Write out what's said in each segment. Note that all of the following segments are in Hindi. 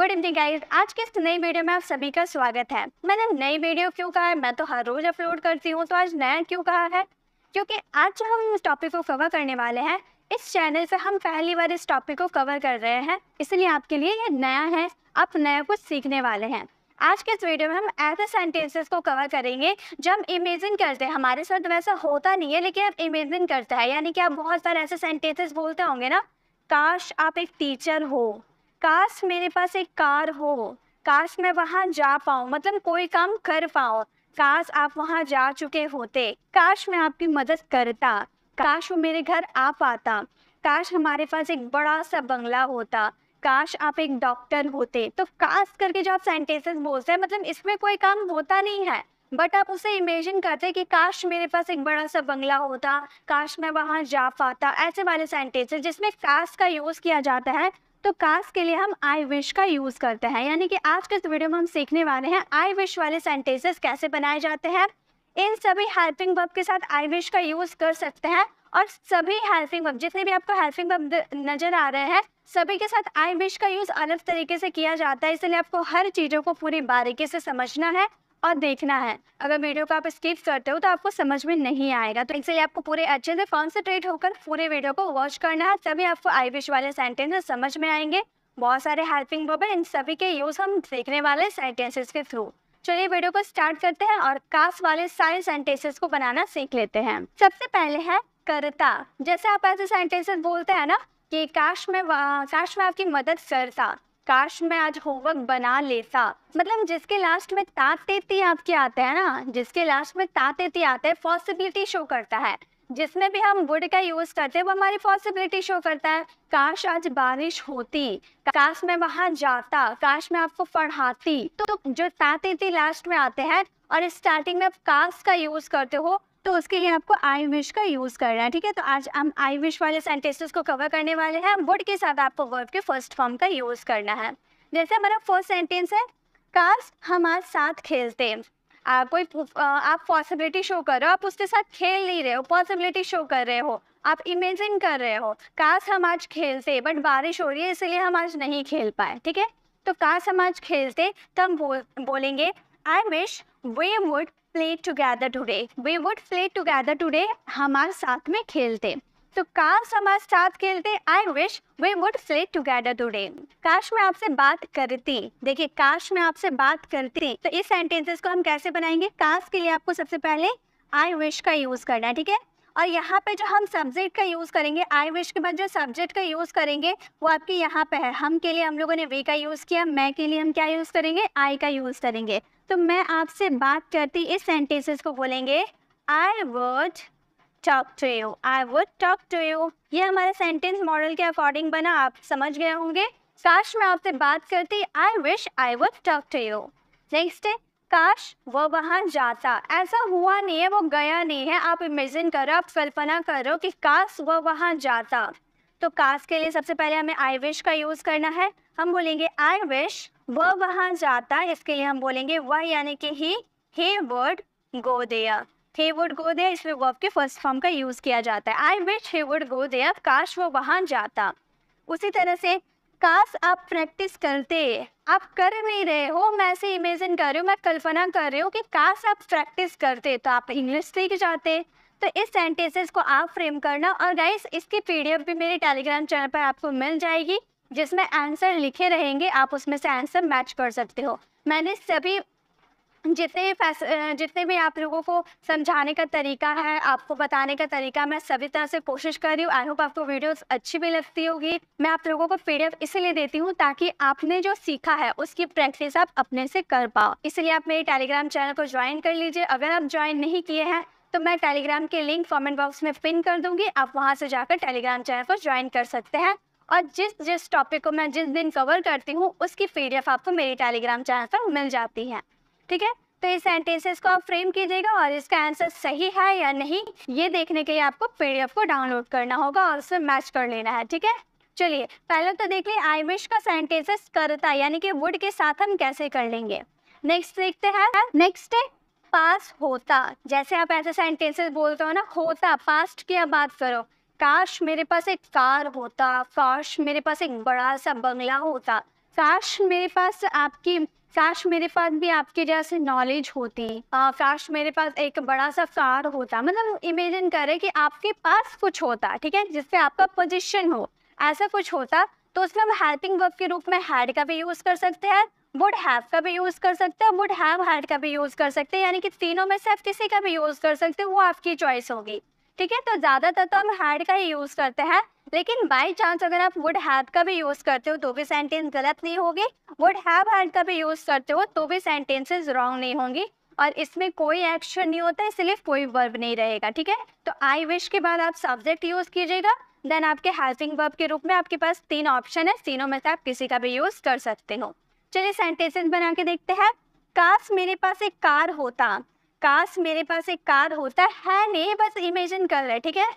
Good evening guys. आज की इस नई वीडियो में आप सभी का स्वागत है। मैंने नई वीडियो क्यों कहा है, मैं तो हर रोज अपलोड करती हूँ, तो आज नया क्यों कहा है? क्योंकि आज जो हम इस टॉपिक को कवर करने वाले हैं, इस चैनल पे हम पहली बार इस टॉपिक को कवर कर रहे हैं, इसलिए आपके लिए ये नया है, आप नया कुछ सीखने वाले हैं। आज के इस वीडियो में हम ऐसे सेंटेंसेस को कवर करेंगे जो हम इमेजिन करते हैं। हमारे साथ वैसा होता नहीं है, लेकिन आप इमेजिन करते हैं। यानी कि आप बहुत सारे ऐसे सेंटेंसेस बोलते होंगे ना, काश आप एक टीचर हो, काश मेरे पास एक कार हो, काश मैं वहाँ जा पाऊँ, मतलब कोई काम कर पाऊँ, काश आप वहाँ जा चुके होते, काश मैं आपकी मदद करता, काश वो मेरे घर आ पाता, काश हमारे पास एक बड़ा सा बंगला होता, काश आप एक डॉक्टर होते। तो काश करके जो आप सेंटेंसेस बोलते हैं, मतलब इसमें कोई काम होता नहीं है, बट आप उसे इमेजिन करते हैं कि काश मेरे पास एक बड़ा सा बंगला होता, काश मैं वहाँ जा पाता। ऐसे वाले सेंटेंसेस जिसमें काश का यूज़ किया जाता है, तो काश के लिए हम आई विश का यूज़ करते हैं। यानी कि आज के इस वीडियो में हम सीखने वाले हैं आई विश वाले सेंटेंसेस कैसे बनाए जाते हैं। इन सभी हेल्पिंग वर्ब के साथ आई विश का यूज़ कर सकते हैं, और सभी हेल्पिंग वर्ब, जितने भी आपको हेल्पिंग वर्ब नज़र आ रहे हैं, सभी के साथ आई विश का यूज़ अलग तरीके से किया जाता है। इसलिए आपको हर चीज़ों को पूरी बारीकी से समझना है और देखना है। अगर वीडियो को आप स्किप करते हो तो आपको समझ में नहीं आएगा, तो इसलिए आपको पूरे अच्छे से कॉन्सेंट्रेट होकर पूरे वीडियो को वॉच करना है, तभी आपको आई विश वाले सेंटेंसेस समझ में आएंगे। बहुत सारे हेल्पिंग वर्ब है, इन सभी के यूज़ हम देखने वाले सेंटेंसेस के थ्रू। चलिए वीडियो को स्टार्ट करते हैं और काश वाले सारे सेंटेंसेस को बनाना सीख लेते हैं। सबसे पहले है करता। जैसे आप ऐसे सेंटेंसेस बोलते हैं ना कि काश मैं आपकी मदद करता, काश मैं आज होमवर्क बना लेता, मतलब जिसके लास्ट में ता तेती आपके आते हैं ना, जिसके लास्ट में ता तेती आते हैं, पॉसिबिलिटी शो करता है। जिसमें भी हम वुड का यूज़ करते हैं वो हमारी पॉसिबिलिटी शो करता है। काश आज बारिश होती, काश मैं वहाँ जाता, काश मैं आपको पढ़ाती। तो जो ता तेती लास्ट में आते हैं और स्टार्टिंग में आप काश का यूज़ करते हो, तो उसके लिए आपको आई विश का यूज़ करना है। ठीक है, तो आज हम आई विश वाले सेंटेंसेस को कवर करने वाले हैं। वुड के साथ आपको वर्ब के फर्स्ट फॉर्म का यूज़ करना है। जैसे हमारा फर्स्ट सेंटेंस है, काश हम आज साथ खेलते। आप पॉसिबिलिटी शो कर रहे हो, आप उसके साथ खेल नहीं रहे हो, पॉसिबिलिटी शो कर रहे हो, आप इमेजिन कर रहे हो। काश हम आज खेलते, बट बारिश हो रही है इसलिए हम आज नहीं खेल पाए। ठीक है, तो काश हम आज खेलते, तो हम बोलेंगे I wish we would play together today, we would play together today, हम आज साथ में खेलते। तो काश हम आज साथ खेलते, I wish we would play together today. काश मैं आपसे बात करती, देखिए काश मैं आपसे बात करती। तो इस सेंटेंसेस को हम कैसे बनाएंगे? काश के लिए आपको सबसे पहले आई विश का यूज़ करना है। ठीक है, और यहाँ पे जो हम सब्जेक्ट का यूज़ करेंगे, आई विश के बाद जो सब्जेक्ट का यूज़ करेंगे वो आपके यहाँ पे है। हम के लिए हम लोगों ने वे का यूज़ किया, मैं के लिए हम क्या यूज़ करेंगे? आई का यूज़ करेंगे। तो मैं आपसे बात करती, इस सेंटेंसेस को बोलेंगे I would talk to you, I would talk to you. ये हमारे सेंटेंस मॉडल के अकॉर्डिंग बना, आप समझ गए होंगे। काश मैं आपसे बात करती, I wish I would talk to you. Next है, काश वो वहाँ जाता। ऐसा हुआ नहीं है, वो गया नहीं है, आप इमेजिन करो, आप कल्पना करो कि काश वो वहाँ जाता। तो काश के लिए सबसे पहले हमें आई विश का यूज़ करना है। हम बोलेंगे आई विश वो वहाँ जाता, इसके लिए हम बोलेंगे वह, यानी कि he would go there, he would go there. इसमें वर्ब के फर्स्ट फॉर्म का यूज़ किया जाता है। I wish he would go there, काश वो वहाँ जाता। उसी तरह से काश आप प्रैक्टिस करते, आप कर नहीं रहे हो, मैं ऐसे इमेजिन कर रही हूँ, मैं कल्पना कर रही हूँ कि काश आप प्रैक्टिस करते, तो आप इंग्लिश सीख जाते। तो इस सेंटेंसेस को आप फ्रेम करना। और गाइस, इसकी पीडीएफ भी मेरे टेलीग्राम चैनल पर आपको मिल जाएगी, जिसमें आंसर लिखे रहेंगे, आप उसमें से आंसर मैच कर सकते हो। मैंने सभी जितने भी आप लोगों को समझाने का तरीका है, आपको बताने का तरीका, मैं सभी तरह से कोशिश कर रही हूँ। आई होप आपको वीडियोस अच्छी भी लगती होगी। मैं आप लोगों को पीडीएफ इसलिए देती हूँ ताकि आपने जो सीखा है उसकी प्रैक्टिस आप अपने से कर पाओ। इसलिए आप मेरे टेलीग्राम चैनल को ज्वाइन कर लीजिए। अगर आप ज्वाइन नहीं किए हैं तो मैं टेलीग्राम के लिंक कॉमेंट बॉक्स में पिन कर दूँगी, आप वहाँ से जाकर टेलीग्राम चैनल को ज्वाइन कर सकते हैं। और जिस टॉपिक को मैं जिस दिन कवर करती हूँ उसकी पीडीएफ आपको मेरी टेलीग्राम चैनल पर मिल जाती है। ठीक है, तो इस सेंटेंसेस को आप फ्रेम कीजिएगा और इसका आंसर सही है या नहीं, ये देखने के लिए आपको पीडीएफ को डाउनलोड करना होगा और उसमें मैच कर लेना है। ठीक है, चलिए पहले तो देखिए आई विश का सेंटेंसेस करता, यानी कि वुड के साथ हम कैसे कर लेंगे। नेक्स्ट देखते हैं। नेक्स्ट है पास होता। जैसे आप ऐसे सेंटेंसेस बोलते हो ना, होता, पास्ट की आप बात करो, काश मेरे पास एक कार होता, काश मेरे पास एक बड़ा सा बंगला होता, काश मेरे पास भी आपके जैसे नॉलेज होती, काश मेरे पास एक बड़ा सा कार होता। मतलब इमेजिन करें कि आपके पास कुछ होता, ठीक है, जिसपे आपका पोजीशन हो, ऐसा कुछ होता। तो उसमें हम हेल्पिंग वर्ब के रूप में हैड का भी यूज कर सकते हैं, वुड हैव का भी यूज कर सकते हैं, वुड हैव हैड का भी यूज कर सकते हैं, यानी कि तीनों में से आप किसी का भी यूज कर सकते हैं, वो आपकी चॉइस होगी। ठीक है, तो ज्यादातर तो हम हैड का ही यूज करते हैं, लेकिन बाई चांस अगर आप वुड हैव का भी यूज करते हो तो भी सेंटेंस गलत नहीं होगी, वुड हैव हैड का भी यूज करते हो तो भी सेंटेंसेस रॉन्ग नहीं होंगी, और इसमें कोई एक्शन नहीं होता, इसलिए कोई वर्ब नहीं रहेगा। ठीक है, तो आई विश के बाद आप सब्जेक्ट यूज कीजिएगा, देन आपके हेल्पिंग वर्ब के रूप में आपके पास 3 ऑप्शन है, तीनों में से आप किसी का भी यूज कर सकते हो। चलिए सेंटेंसेस बना के देखते हैं। काश मेरे पास एक कार होता, काश मेरे पास एक कार होता है नहीं, बस इमेजिन कर रहे, ठीक है,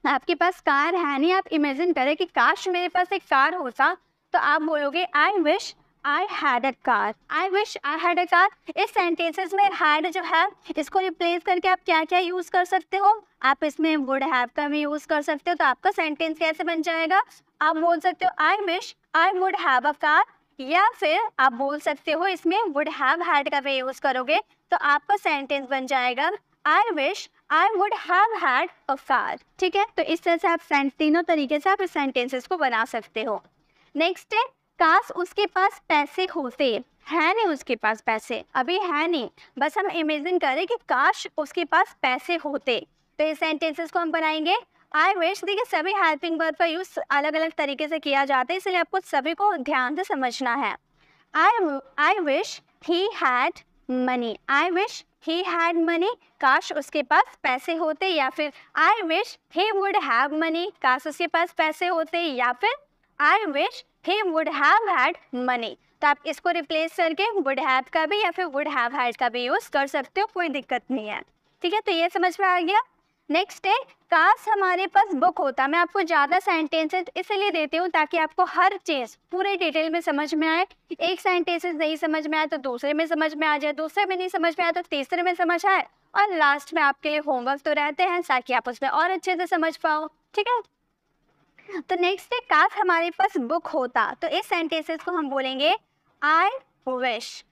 आपके पास कार है नहीं, आप इमेजिन करें कि काश मेरे पास एक कार होता, तो आप बोलोगे आई wish I had a car, I wish I had a car. इस सेंटेंसेस में हैड जो है इसको रिप्लेस करके आप क्या क्या यूज कर सकते हो, आप इसमें वुड हैव का भी यूज कर सकते हो। तो आपका सेंटेंस कैसे बन जाएगा, आप बोल सकते हो I wish I would have a car, या फिर आप बोल सकते हो इसमें वुड हैव हैड का भी यूज करोगे तो आपका सेंटेंस बन जाएगा आई wish I would have had a car. ठीक है, तो इस तरह से आप तीनों तरीके से आप इस सेंटेंसेस को बना सकते हो। नेक्स्ट है काश उसके पास पैसे होते, है नहीं उसके पास पैसे, अभी है नहीं, बस हम इमेजिन करें कि काश उसके पास पैसे होते, तो इस सेंटेंसेस को हम बनाएंगे आई विश। देखिए सभी हेल्पिंग वर्ब का यूज अलग अलग तरीके से किया जाता है, इसलिए आपको सभी को ध्यान से समझना है। I wish he had money, I wish he had money, काश उसके पास पैसे होते, या फिर I wish he would have money, काश उसके पास पैसे होते, या फिर I wish he would have had money. तो आप इसको रिप्लेस करके वुड हैव का भी या फिर वुड हैव हैड का भी यूज कर सकते हो, कोई दिक्कत नहीं है। ठीक है, तो ये समझ में आ गया। नेक्स्ट है काश हमारे पास बुक होता। मैं आपको ज़्यादा सेंटेंसेस इसलिए देती हूँ ताकि आपको हर चीज़ पूरे डिटेल में समझ में आए। एक सेंटेंसेस नहीं समझ में आए तो दूसरे में समझ में आ जाए, दूसरे में नहीं समझ में आए तो तीसरे में समझ आए, और लास्ट में आपके लिए होमवर्क तो रहते हैं ताकि आप उसमें और अच्छे से समझ पाओ। ठीक है, तो नेक्स्ट है काश हमारे पास बुक होता। तो इस सेंटेंसेस को हम बोलेंगे आई विश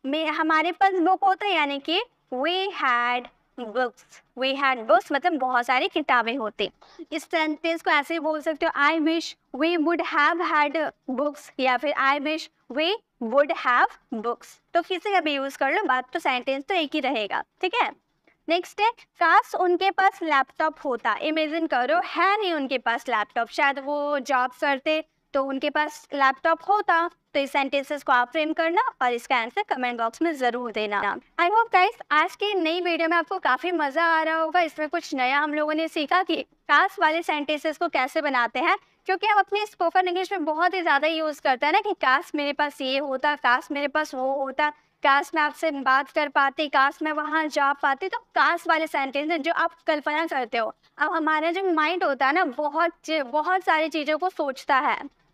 में हमारे पास बुक होता, यानी कि वी हैड बुक्स, मतलब बहुत सारी किताबें होती। इस सेंटेंस को ऐसे ही बोल सकते हो I wish we would have had books, या फिर I wish we would have books. तो किसी का भी यूज कर लो, बात तो सेंटेंस तो एक ही रहेगा। ठीक है, नेक्स्ट है काश उनके पास लैपटॉप होता। इमेजिन करो है नहीं उनके पास लैपटॉप, शायद वो जॉब करते तो उनके पास लैपटॉप होता। तो इस सेंटेंसेस को आप फ्रेम करना और इसका आंसर कमेंट बॉक्स में ज़रूर देना। आई होप गाइस आज की नई वीडियो में आपको काफ़ी मज़ा आ रहा होगा। इसमें कुछ नया हम लोगों ने सीखा कि काश वाले सेंटेंसेस को कैसे बनाते हैं, क्योंकि हम अपनी स्पोकन इंग्लिश में बहुत ही ज़्यादा यूज़ करते हैं ना कि काश मेरे पास ये होता, काश मेरे पास वो होता, काश मैं आपसे बात कर पाती, काश मैं वहाँ जा पाती। तो काश वाले सेंटेंस जो आप कल्पना करते हो, अब हमारा जो माइंड होता है ना बहुत सारी चीज़ों को सोचता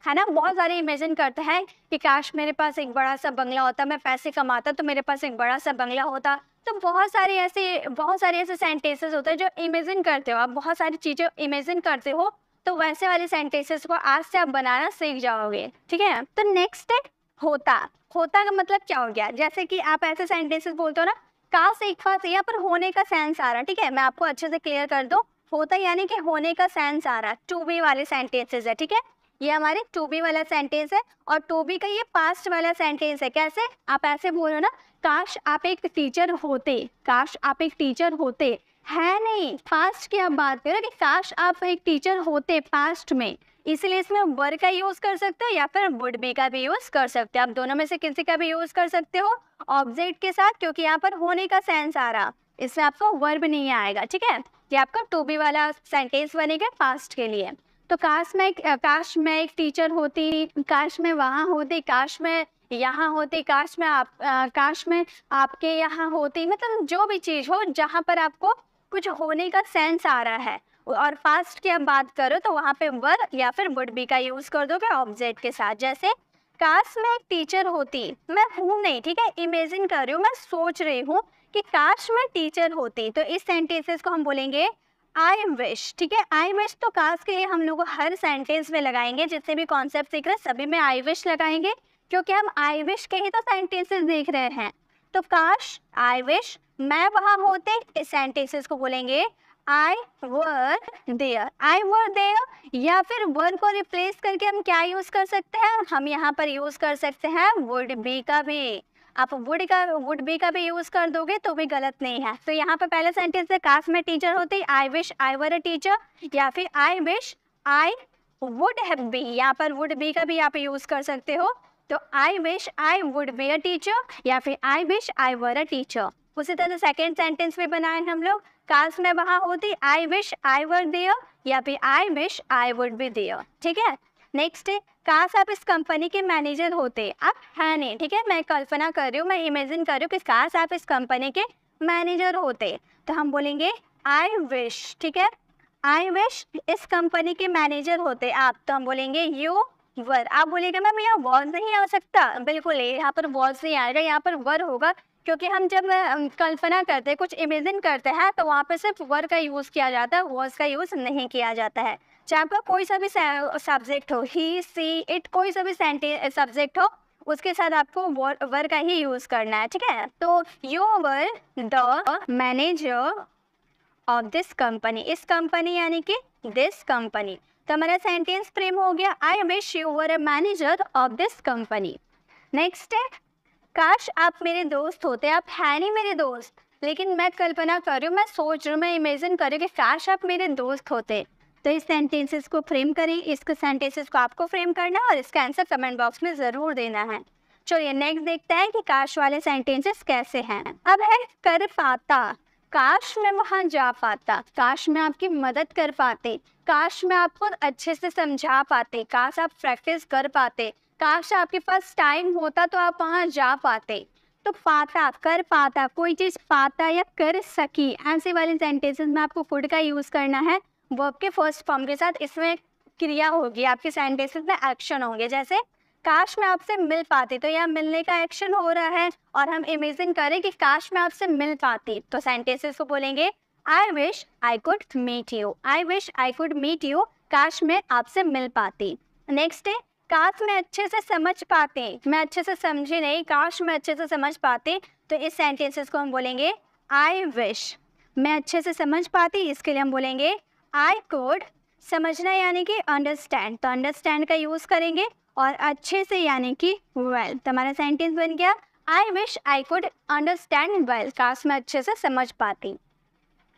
है ना, बहुत सारे इमेजिन करते हैं कि काश मेरे पास एक बड़ा सा बंगला होता, मैं पैसे कमाता तो मेरे पास एक बड़ा सा बंगला होता। तो बहुत सारे ऐसे सेंटेंसेस होते हैं जो इमेजिन करते हो, आप बहुत सारी चीज़ें इमेजिन करते हो, तो वैसे वाले सेंटेंसेस को आज से आप बनाना सीख जाओगे। ठीक है, तो नेक्स्ट है होता का मतलब क्या हो गया, जैसे कि आप ऐसे सेंटेंसेस बोलते हो ना काश एक पास, यहाँ पर होने का सेंस आ रहा है। ठीक है, मैं आपको अच्छे से क्लियर कर दूँ, होता यानी कि होने का सेंस आ रहा है, टू बी वाले सेंटेंसेस है। ठीक है, ये हमारे टू बी वाला सेंटेंस है, और टू बी का ये पास्ट वाला सेंटेंस है। कैसे, आप ऐसे बोलो ना काश आप एक टीचर होते, काश आप एक टीचर होते, है नहीं पास्ट की आप बात करो कि काश आप एक टीचर होते पास्ट में, इसलिए इसमें वर का यूज कर सकते हो या फिर वुड बी का भी यूज कर सकते हो। आप दोनों में से किसी का भी यूज कर सकते हो ऑब्जेक्ट के साथ, क्योंकि यहाँ पर होने का सेंस आ रहा, इसमें आपको वर्ब नहीं आएगा। ठीक है, ये आपका टू बी वाला सेंटेंस बनेगा पास्ट के लिए। तो काश मैं एक टीचर होती, काश मैं वहाँ होती, काश मैं यहाँ होती, काश मैं आपके यहाँ होती, मतलब जो भी चीज़ हो जहाँ पर आपको कुछ होने का सेंस आ रहा है, और पास्ट की आप बात करो तो वहाँ पे वर या फिर वुड बी का यूज़ कर दोगे ऑब्जेक्ट के साथ। जैसे काश मैं एक टीचर होती, मैं हूँ नहीं, ठीक है, इमेजिन कर रही हूँ, मैं सोच रही हूँ कि काश मैं टीचर होती। तो इस सेंटेंसेस को हम बोलेंगे आई विश, ठीक है। आई विश तो काश के लिए हम लोग हर सेंटेंस में लगाएंगे, जितने भी कॉन्सेप्ट सीख रहे हैं सभी में आई विश लगाएंगे, क्योंकि हम आई विश के ही तो सेंटेंसेस देख रहे हैं। तो काश, आई विश, मैं वहाँ होते, इस सेंटेंसेस को बोलेंगे आई were there, I were there. या फिर वर को रिप्लेस करके हम क्या यूज कर सकते हैं, हम यहाँ पर यूज कर सकते हैं वुड बी का भी। आप वुड बी का भी यूज कर दोगे तो भी गलत नहीं है। तो यहाँ पर पहले सेंटेंस है काश मैं टीचर होती, आई विश आई वर अ टीचर, या फिर I wish I would have be, यहाँ पर वुड बी का भी आप यूज कर सकते हो। तो आई wish I would be a teacher, या फिर I wish I were a teacher. उसी तरह सेकेंड सेंटेंस में बनाए हम लोग, काश मैं वहाँ होती, आई विश आई वर देयर, या फिर I wish I would be there, ठीक है। नेक्स्ट है काश आप इस कंपनी के मैनेजर होते, आप है नहीं, ठीक है। मैं कल्पना कर रही हूँ, मैं इमेजिन कर रही हूँ कि काश आप इस कंपनी के मैनेजर होते, तो हम बोलेंगे आई विश, ठीक है। आई विश इस कंपनी के मैनेजर होते आप, तो हम बोलेंगे यू वर। आप बोलेंगे मैम यहाँ वॉज नहीं आ सकता, बिल्कुल यहाँ पर वॉज नहीं आएगा, यहाँ पर वर होगा, क्योंकि हम जब कल्पना करते हैं, कुछ इमेजिन करते हैं, तो वहाँ पे सिर्फ वर का यूज़ किया जाता है, वॉज का यूज़ नहीं किया जाता है। चाहे पर कोई सा भी सब्जेक्ट हो, ही सी इट, कोई सा भी सब्जेक्ट हो, उसके साथ आपको वर का ही यूज़ करना है, ठीक है। तो you were the manager of this company, इस कंपनी यानी कि दिस कंपनी। तो हमारा सेंटेंस फ्रेम हो गया, आई wish you were a manager of this company. Next है काश आप मेरे दोस्त होते, आप है नहीं मेरे दोस्त, लेकिन मैं कल्पना कर रही हूँ, मैं सोच रही हूँ, मैं इमेजिन कर रही हूँ कि काश आप मेरे दोस्त होते। तो इस सेंटेंसेस को फ्रेम करें, इसके सेंटेंसेस को आपको फ्रेम करना है और इसका आंसर कमेंट बॉक्स में ज़रूर देना है। चलिए नेक्स्ट देखते हैं कि काश वाले सेंटेंसेस कैसे हैं। अब है कर पाता, काश मैं वहाँ जा पाता, काश मैं आपकी मदद कर पाते, काश मैं आपको अच्छे से समझा पाते, काश आप प्रैक्टिस कर पाते, काश आपके पास टाइम होता तो आप वहाँ जा पाते। तो पाता, कर पाता, कोई चीज़ पाता या कर सकी, ऐसे वाले सेंटेंसेस में आपको कुड का यूज़ करना है वर्ब के फर्स्ट फॉर्म के साथ। इसमें क्रिया होगी, आपके सेंटेंसेस में एक्शन होंगे। जैसे काश मैं आपसे मिल पाती, तो यहाँ मिलने का एक्शन हो रहा है और हम इमेजिन करें कि काश मैं आपसे मिल पाती, तो सेंटेंसेस को बोलेंगे I wish I could meet you, I wish I could meet you, काश मैं आपसे मिल पाती। नेक्स्ट है काश मैं अच्छे से समझ पाते, मैं अच्छे से समझी नहीं, काश मैं अच्छे से समझ पाते, तो इस सेंटेंसेस को हम बोलेंगे आई विश मैं अच्छे से समझ पाती, इसके लिए हम बोलेंगे आई कुड, समझना यानी कि अंडरस्टैंड, तो अंडरस्टैंड का यूज़ करेंगे, और अच्छे से यानी कि वेल। तो हमारा सेंटेंस बन गया आई wish I could understand well, काश मैं अच्छे से समझ पाती।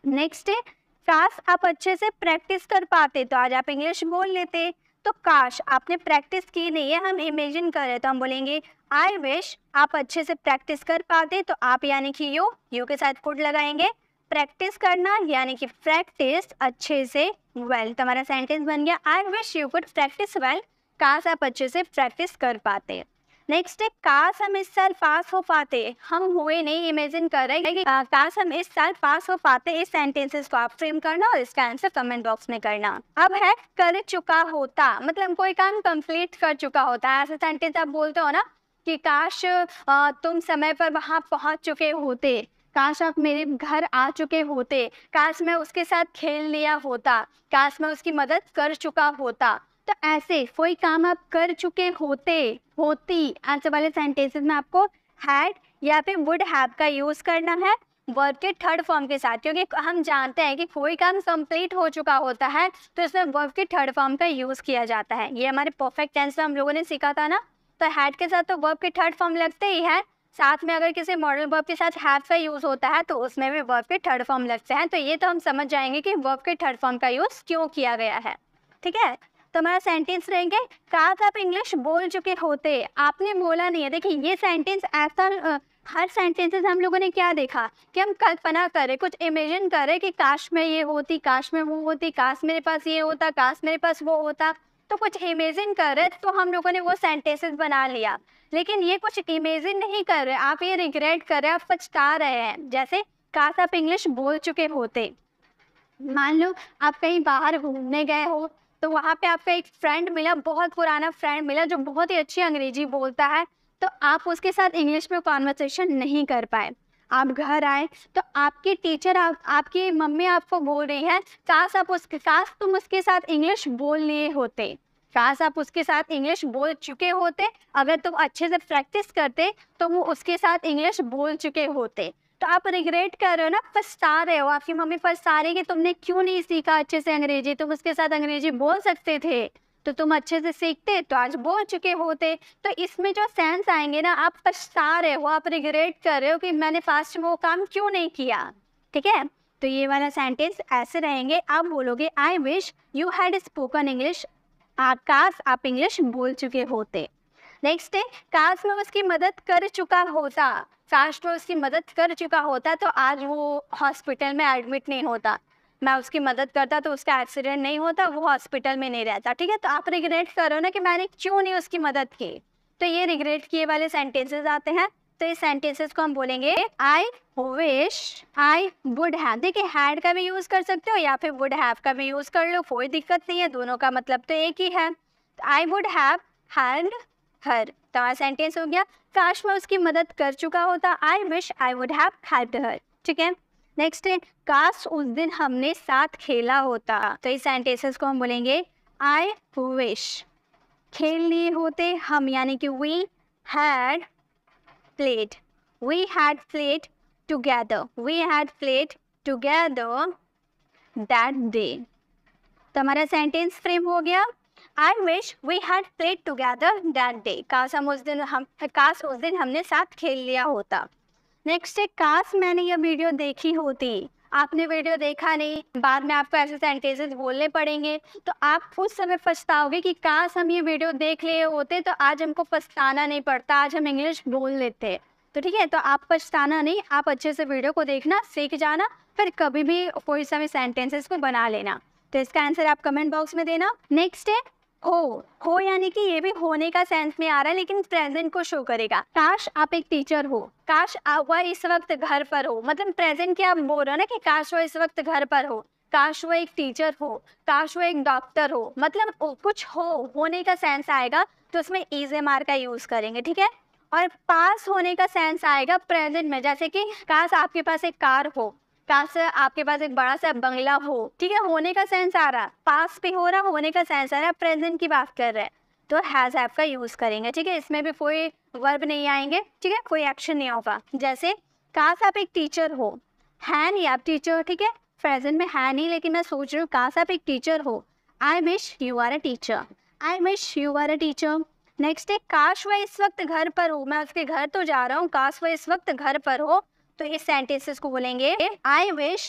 नेक्स्ट है काश आप अच्छे से प्रैक्टिस कर पाते, तो आज आप इंग्लिश बोल लेते। तो काश आपने प्रैक्टिस की नहीं है, हम इमेजिन कर रहे, तो हम बोलेंगे आई विश आप अच्छे से प्रैक्टिस कर पाते, तो आप यानी कि यू के साथ कुड लगाएंगे। प्रैक्टिस करना यानी कि प्रैक्टिस अच्छे से वेल, तो हमारा सेंटेंस बन गया आई wish you could practice well, काश आप अच्छे से प्रैक्टिस कर पाते। नेक्स्ट है काश हम इस साल पास हो पाते, हम हुए नहीं, इमेजिन कर रहे हैं कि काश हम इस साल पास हो पाते। इस सेंटेंसेस को आप फ्रेम करना और इसका आंसर कमेंट बॉक्स में करना। अब है कर चुका होता, मतलब कोई काम कंप्लीट कर चुका होता है। ऐसा सेंटेंस आप बोलते हो ना कि काश तुम समय पर वहाँ पहुँच चुके होते, काश आप मेरे घर आ चुके होते, काश मैं उसके साथ खेल लिया होता, काश मैं उसकी मदद कर चुका होता। तो ऐसे कोई काम आप कर चुके होते, होती, ऐसे वाले सेंटेंसेस में आपको हैड या फिर वुड हैव का यूज़ करना है वर्ब के थर्ड फॉर्म के साथ, क्योंकि हम जानते हैं कि कोई काम कंप्लीट हो चुका होता है तो इसमें वर्ब के थर्ड फॉर्म का यूज़ किया जाता है। ये हमारे परफेक्ट टेंस में हम लोगों ने सीखा था ना। तो हैड के साथ तो वर्ब के थर्ड फॉर्म लगते ही है, साथ में अगर किसी मॉडल वर्ब के साथ हैव का यूज़ होता है तो उसमें भी वर्ब के थर्ड फॉर्म लगते हैं। तो ये तो हम समझ जाएंगे कि वर्ब के थर्ड फॉर्म का यूज़ क्यों किया गया है, ठीक है। तो हमारा सेंटेंस रहेंगे काश आप इंग्लिश बोल चुके होते, आपने बोला नहीं है। देखिए ये सेंटेंस ऐसा हर सेंटेंसेस हम लोगों ने क्या देखा कि हम कल्पना करें, कुछ इमेजिन करें कि काश मैं ये होती, काश मैं वो होती, काश मेरे पास ये होता, काश मेरे पास वो होता। तो कुछ इमेजिन कर रहे तो हम लोगों ने वो सेंटेंसेस बना लिया, लेकिन ये कुछ इमेजिन नहीं कर रहे, आप ये रिग्रेट कर रहे हैं, आप पछता रहे हैं। जैसे काश आप इंग्लिश बोल चुके होते, मान लो आप कहीं बाहर घूमने गए हो तो वहाँ पे आपका एक फ्रेंड मिला, बहुत पुराना फ्रेंड मिला जो बहुत ही अच्छी अंग्रेजी बोलता है, तो आप उसके साथ इंग्लिश में कॉन्वर्सेशन नहीं कर पाए। आप घर आए तो आपकी टीचर आपकी मम्मी आपको बोल रही है, काश तुम उसके साथ इंग्लिश बोल लिए होते, काश आप उसके साथ इंग्लिश बोल चुके होते, अगर तुम अच्छे से प्रैक्टिस करते तो वो उसके साथ इंग्लिश बोल चुके होते। तो आप रिग्रेट कर रहे हो ना, पछता रहे हो, आपकी मम्मी पछता रही कि तुमने क्यों नहीं सीखा अच्छे से अंग्रेजी, तुम उसके साथ अंग्रेजी बोल सकते थे, तो तुम अच्छे से सीखते तो आज बोल चुके होते। तो इसमें जो सेंस आएंगे ना, आप पछता रहे हो, आप रिग्रेट कर रहे हो कि मैंने फास्ट वो काम क्यों नहीं किया, ठीक है। तो ये वाला सेंटेंस ऐसे रहेंगे, आप बोलोगे आई wish you had spoken English, काश आप इंग्लिश बोल चुके होते। नेक्स्ट है, काश मैं उसकी मदद कर चुका होता, काश मैं उसकी मदद कर चुका होता तो आज वो हॉस्पिटल में एडमिट नहीं होता, मैं उसकी मदद करता तो उसका एक्सीडेंट नहीं होता, वो हॉस्पिटल में नहीं रहता, ठीक है। तो आप रिग्रेट करो ना कि मैंने क्यों नहीं उसकी मदद की, तो ये रिग्रेट किए वाले सेंटेंसेस आते हैं। तो इस सेंटेंसेस को हम बोलेंगे I wish I would have. देखिए हैड का भी यूज़ कर सकते हो या फिर वुड हैव का भी यूज़ कर लो, कोई दिक्कत नहीं है, दोनों का मतलब तो एक ही है। आई वुड हैव हैड हर, तो हमारा सेंटेंस हो गया काश मैं उसकी मदद कर चुका होता, आई wish I would have helped हर, ठीक है। नेक्स्ट है, काश उस दिन हमने साथ खेला होता, तो इस सेंटेंसेस को हम बोलेंगे आई विश खेल लिए होते हम, यानी कि we had played, we had played together, we had played together that day। तो हमारा सेंटेंस फ्रेम हो गया I wish we had played together that day, काश उस दिन हमने साथ खेल लिया होता। नेक्स्ट है, काश मैंने यह वीडियो देखी होती, आपने वीडियो देखा नहीं, बाद में आपको ऐसे सेंटेंसेस बोलने पड़ेंगे, तो आप उस समय पछताओगे कि काश हम ये वीडियो देख लिए होते तो आज हमको पछताना नहीं पड़ता, आज हम इंग्लिश बोल लेते। तो ठीक है, तो आप पछताना नहीं, आप अच्छे से वीडियो को देखना, सीख जाना, फिर कभी भी कोई समय सेंटेंसेस को बना लेना। तो इसका आंसर आप कमेंट बॉक्स में देना। नेक्स्ट है, हो यानी कि ये भी होने का सेंस में आ रहा है लेकिन प्रेजेंट को शो करेगा। काश आप एक टीचर हो, काश वह इस वक्त घर पर हो, मतलब प्रेजेंट क्या आप बोल रहे हो ना कि काश वह इस वक्त घर पर हो, काश वो एक टीचर हो, काश वो एक डॉक्टर हो, मतलब कुछ होने का सेंस आएगा तो उसमें इज एम आर का यूज करेंगे, ठीक है। और पास होने का सेंस आएगा प्रेजेंट में, जैसे कि काश आपके पास एक कार हो, काश आपके पास एक बड़ा सा बंगला हो, ठीक है, होने का सेंस आ रहा, पास पे हो रहा, होने का सेंस आ रहा, प्रेजेंट की बात कर रहे हैं तो हैज हैव का यूज करेंगे, ठीक है। इसमें भी कोई वर्ब नहीं आएंगे, ठीक है, कोई एक्शन नहीं होगा। जैसे काश आप एक टीचर हो, है नहीं आप टीचर, ठीक है, प्रेजेंट में है नहीं, लेकिन मैं सोच रही हूँ काश आप एक टीचर हो, I wish you are a teacher, I wish you are a teacher. Next है, काश वह इस वक्त घर पर हो, मैं उसके घर तो जा रहा हूँ, काश वह इस वक्त घर पर हो, तो इस सेंटेंसेस को बोलेंगे I wish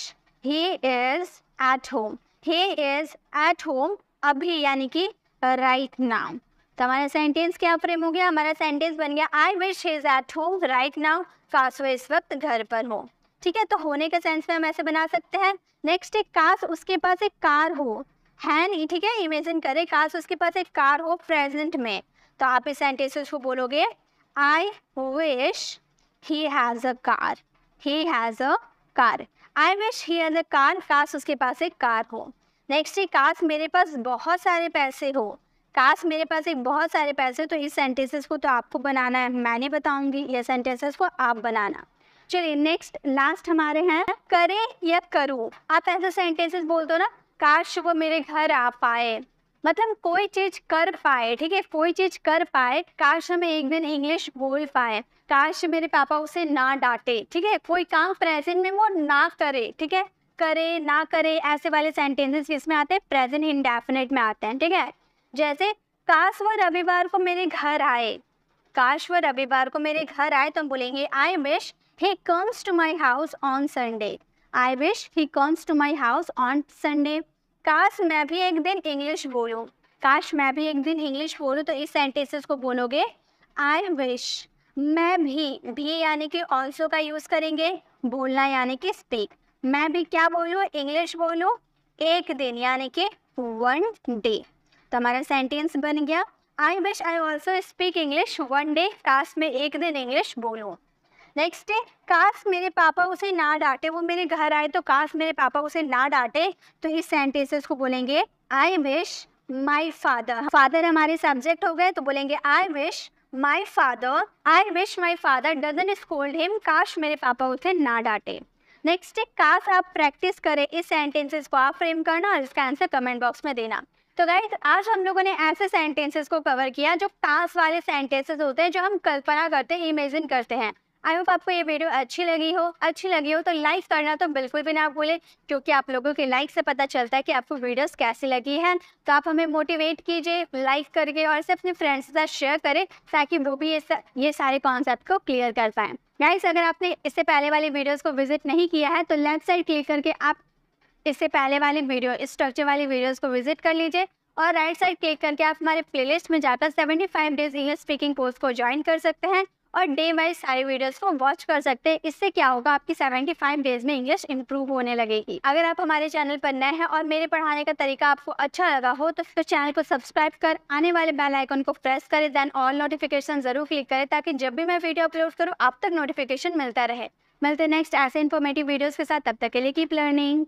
he is at home, he is at home अभी, यानी कि राइट नाउ। तो हमारा सेंटेंस क्या फ्रेम हो गया, हमारा सेंटेंस बन गया आई wish he is at home right now, काश वह इस वक्त घर पर हो, ठीक है। तो होने के सेंस में हम ऐसे बना सकते हैं। नेक्स्ट है, काश उसके पास एक कार हो, है नहीं, ठीक है, इमेजिन करें काश उसके पास एक कार हो प्रेजेंट में, तो आप इस सेंटेंसेस को बोलोगे आई wish he has a car, he has a car, I wish he has a car, काश उसके पास एक कार हो। नेक्स्ट है, काश मेरे पास बहुत सारे पैसे हो, काश मेरे पास एक बहुत सारे पैसे, तो इस सेंटेंसेस को तो आपको बनाना है, मैं नहीं बताऊंगी, ये सेंटेंसेस को आप बनाना। चलिए नेक्स्ट लास्ट हमारे हैं करे या करूँ। आप ऐसे सेंटेंसेस बोल दो ना, काश वो मेरे घर आ पाए, मतलब कोई चीज़ कर पाए, ठीक है, कोई चीज़ कर पाए, काश हमें एक दिन इंग्लिश बोल पाए, काश मेरे पापा उसे ना डांटे, ठीक है, कोई काम प्रेजेंट में वो ना करे, ठीक है, करे ना करे, ऐसे वाले सेंटेंसेस किसमें आते हैं, प्रेजेंट इंडेफिनिट में आते हैं, ठीक है। जैसे काश वो रविवार को मेरे घर आए, काश वो रविवार को मेरे घर आए, तो हम बोलेंगे I wish he comes to my house on Sunday, I wish he comes to my house on Sunday. काश मैं भी एक दिन इंग्लिश बोलूँ, काश मैं भी एक दिन इंग्लिश बोलूँ, तो इस सेंटेंसेस को बोलोगे आई विश मैं भी यानी कि ऑल्सो का यूज़ करेंगे, बोलना यानी कि स्पीक, मैं भी क्या बोलूँ, इंग्लिश बोलूँ एक दिन, यानी कि वन डे। तो हमारा सेंटेंस बन गया आई wish I also speak English one day, काश मैं एक दिन इंग्लिश बोलूँ। नेक्स्ट है, काश मेरे पापा उसे ना डांटे, वो मेरे घर आए तो काश मेरे पापा उसे ना डांटे, तो इस सेंटेंसेस को बोलेंगे I wish my father, father हमारे सब्जेक्ट हो गए, तो बोलेंगे I wish my father, I wish my father doesn't scold him, काश मेरे पापा उसे ना डांटे। नेक्स्ट है काश। आप प्रैक्टिस करें इस सेंटेंसेस को आप फ्रेम करना और इसका आंसर कमेंट बॉक्स में देना। तो गाइस आज हम लोगों ने ऐसे सेंटेंसेस को कवर किया जो काश वाले सेंटेंसेस होते हैं, जो हम कल्पना करते हैं, इमेजिन करते हैं। आई होप आपको ये वीडियो अच्छी लगी हो तो लाइक करना तो बिल्कुल भी ना भूलें, क्योंकि आप लोगों के लाइक से पता चलता है कि आपको वीडियोस कैसी लगी हैं। तो आप हमें मोटिवेट कीजिए लाइक करके और इसे अपने फ्रेंड्स के साथ शेयर करें, ताकि वो भी ये सारे कॉन्सेप्ट को क्लियर कर पाएँ। गाइस अगर आपने इससे पहले वाली वीडियोज़ को विजिट नहीं किया है तो लेफ्ट साइड क्लिक करके आप इससे पहले वाली वीडियो, इस स्ट्रक्चर वाली वीडियोस को विजिट कर लीजिए और राइट साइड क्लिक करके आप हमारे प्लेलिस्ट में जाकर 75 डेज इंग्लिश स्पीकिंग कोर्स को ज्वाइन कर सकते हैं और डे वाइज सारी वीडियोस को वॉच कर सकते हैं। इससे क्या होगा, आपकी 75 डेज में इंग्लिश इंप्रूव होने लगेगी। अगर आप हमारे चैनल पर नए हैं और मेरे पढ़ाने का तरीका आपको अच्छा लगा हो तो चैनल को सब्सक्राइब कर आने वाले बेल आइकन को प्रेस करें, देन ऑल नोटिफिकेशन जरूर क्लिक करें, ताकि जब भी मैं वीडियो अपलोड करूँ आप तक नोटिफिकेशन मिलता रहे। मिलते हैं नेक्स्ट ऐसे इन्फॉर्मेटिव वीडियोज़ के साथ, तब तक के लिए कीप लर्निंग।